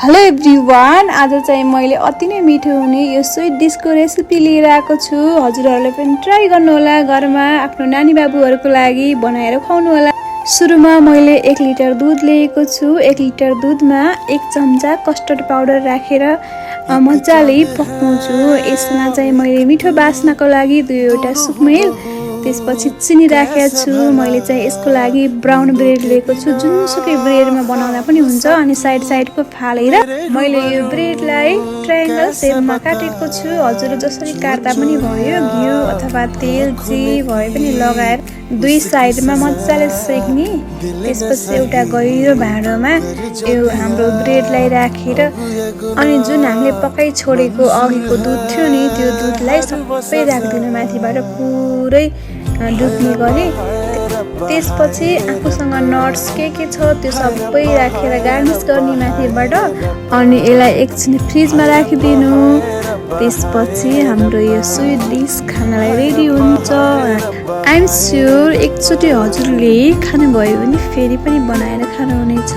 Hello everyone, आज चाहिँ मैले अति नै मिठो हुने यो स्विट डिसको रेसिपी लिएर आएको छु। हजुरहरूले पनि ट्राई गर्नुहोला, घरमा आफ्नो नानी बाबुहरूको लागि बनाएर खुवाउनु होला। सुरुमा मैले 1 लिटर दुध लिएको छु। 1 लिटर दुधमा 1 चम्चा कस्टर्ड पाउडर राखेर मजाले पकाउँछु। यसमा चाहिँ मैले मिठो बास्नाको लागि 2वटा सुकमेल, त्यसपछि चिनी राखेको छु। मैले चाहिँ यसको लागि ब्राउन ब्रेड लिएको छु। जुनसुकै ब्रेडमा बनाउँदा पनि हुन्छ। अनि साइडको फालेर मैले यो ब्रेडलाई ट्रायंगल शेपमा काटेको छु। हजुर जसरी काट्दा पनि भयो। घिउ अथवा तेल जे भए पनि लगाएर 2 साइडमा मजाले सेक्ने। त्यसपछि एउटा गहिरो भाँडोमा यो हाम्रो ब्रेडलाई राखेर अनि जुन हामीले पकाइ छोडेको अघिको दुध थियो नि, त्यो दुधलाई सबै राख्दिनु माथिबाट पुरै डुब्ने गरी। त्यसपछि आफूसँग नट्स के छ त्यो सबै राखेर गार्निस गर्ने माथिबाट। अनि यसलाई एकछिन फ्रिजमा राखिदिनु। त्यसपछि हाम्रो यो स्विट डिस खानलाई रेडी हुन्छ। आई एम स्योर एकचोटि हजुरले खानुभयो भने फेरि पनि बनाएर खानुहुनेछ।